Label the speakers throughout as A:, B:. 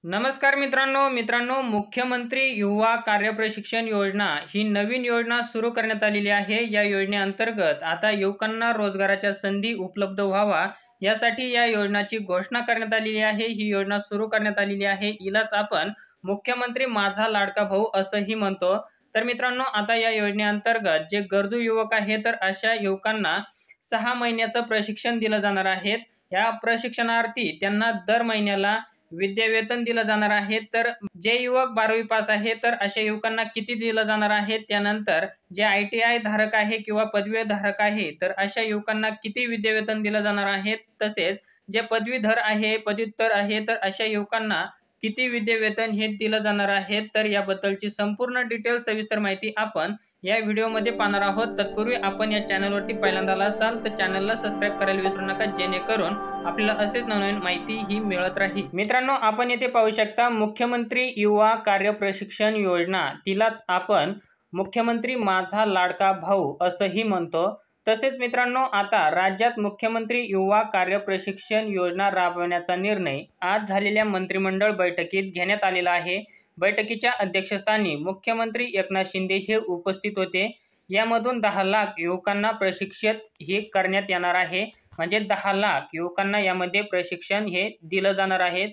A: नमस्कार मित्रांनो मुख्यमंत्री युवा कार्य प्रशिक्षण योजना ही नवीन योजना सुरू करण्यात आलेली आहे। या योजनेअंतर्गत आता युवकांना रोजगाराच्या संधी उपलब्ध व्हावा यासाठी या योजनेची घोषणा करण्यात आलेली आहे। ही योजना सुरू करण्यात आलेली आहे, हिलाच आपण मुख्यमंत्री माझा लाडका भाऊ असंही म्हणतो। तर मित्रांनो, आता या योजनेअंतर्गत जे गरजू युवक आहेत तर अशा युवकांना 6 महिन्याचं प्रशिक्षण दिलं जाणार आहे। या प्रशिक्षणार्थी त्यांना दर महिन्याला विद्यावेतन दिलं जाणार आहे। तर जे युवक 12वी पास आहे तर अशा युवकांना किती दिलं जाणार आहे, त्यानंतर जे ITI धारक आहे किंवा पदवी धारक आहे तर अशा युवकांना किती विद्यावेतन दिलं जाणार आहे, तसेच जे पदवीधर आहे पदव्युत्तर आहे तर अशा युवकांना किती विद्यावेतन हे दिलं जाणार आहे। तर याबद्दलची संपूर्ण डिटेल सविस्तर माहिती आपण या व्हिडिओमध्ये पाहणार आहोत। तत्पूर्वी आपण या चॅनलवरती पहिल्यांदा असाल तर चॅनलला सबस्क्राइब करायला विसरू नका, जेणेकरून आपल्याला असेच नवीन माहिती ही मिळत राहील। मित्रांनो, आपण येथे पाहू शकता मुख्यमंत्री युवा कार्य प्रशिक्षण योजना, तिलाच आपण मुख्यमंत्री माझा लाडका भाऊ असंही म्हणतो। तसेच मित्रांनो, आता राज्यात मुख्यमंत्री युवा कार्य प्रशिक्षण योजना राबवण्याचा निर्णय आज झालेल्या मंत्रिमंडळ बैठकीत घेण्यात आलेला आहे। बैठकीच्या अध्यक्षस्थानी मुख्यमंत्री एकनाथ शिंदे हे उपस्थित होते। यामधून 10 लाख युवकांना प्रशिक्षित हे करण्यात येणार आहे, म्हणजे 10 लाख युवकांना यामध्ये प्रशिक्षण हे दिलं जाणार आहे।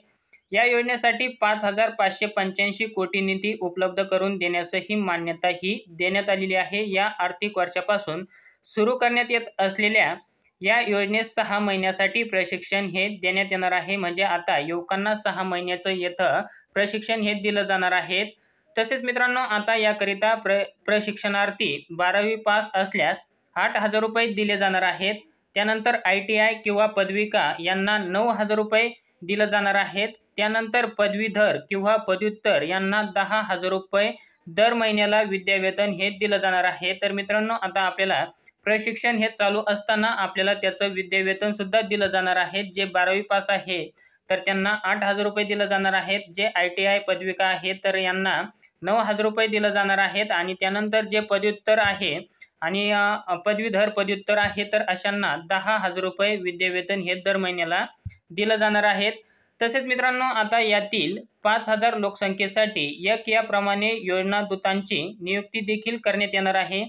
A: या योजनेसाठी 5,585 कोटी निधी उपलब्ध करून देण्यासही मान्यता ही देण्यात आलेली आहे। या आर्थिक वर्षापासून सुरू करण्यात येत असलेल्या या योजनेत 6 महिन्यासाठी प्रशिक्षण हे देण्यात येणार आहे, म्हणजे आता युवकांना 6 महिन्याचं येथं प्रशिक्षण हे दिलं जाणार आहे। तसेच मित्रांनो, आता याकरिता प्रशिक्षणार्थी 12वी पास असल्यास 8,000 रुपये दिले जाणार आहेत। त्यानंतर ITI किंवा पदविका यांना 9,000 रुपये दिलं जाणार आहेत। त्यानंतर पदवीधर किंवा पदव्युत्तर यांना 10,000 रुपये दर महिन्याला विद्यावेतन हे दिलं जाणार आहे। तर मित्रांनो, आता आपल्याला प्रशिक्षण हे चालू असताना आपल्याला त्याचं विद्यावेतन सुद्धा दिलं जाणार आहे। जे 12वी पास आहे तर त्यांना 8,000 रुपये दिलं जाणार आहेत। जे ITI पदविका आहे तर यांना 9,000 रुपये दिलं जाणार आहेत। आणि त्यानंतर जे पदव्युत्तर आहे आणि पदवीधर पदव्युत्तर आहे तर अशांना 10,000 रुपये विद्यावेतन हे दर महिन्याला दिलं जाणार आहेत। तसेच मित्रांनो, आता यातील 5,000 लोकसंख्येसाठी एक याप्रमाणे योजनादूतांची नियुक्ती देखील करण्यात येणार आहे।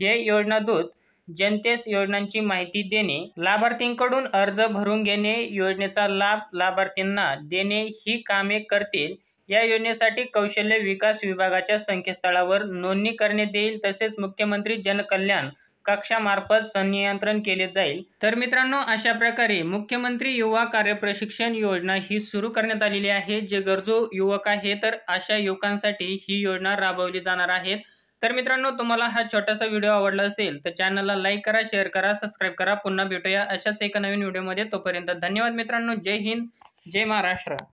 A: हे योजनादूत जनतेस योजनांची माहिती देणे, लाभार्थींकडून अर्ज भरून घेणे, योजनेचा लाभ लाभार्थींना देणे ही कामे करतील। या योजनेसाठी कौशल्य विकास विभागाच्या संकेतस्थळावर नोंदणी करण्यात येईल। तसेच मुख्यमंत्री जनकल्याण कक्षामार्फत संनियंत्रण केले जाईल। तर मित्रांनो, अशा प्रकारे मुख्यमंत्री युवा कार्य प्रशिक्षण योजना ही सुरू करण्यात आलेली आहे। जे गरजू युवक आहे तर अशा युवकांसाठी ही योजना राबवली जाणार आहे। तर मित्रांनो, तुम्हाला हा छोटासा व्हिडिओ आवडला असेल तर चॅनलला लाईक करा, शेअर करा, सबस्क्राइब करा। पुन्हा भेटूया अशाच एका नवीन व्हिडिओमध्ये। तोपर्यंत धन्यवाद मित्रांनो। जय हिंद, जय महाराष्ट्र।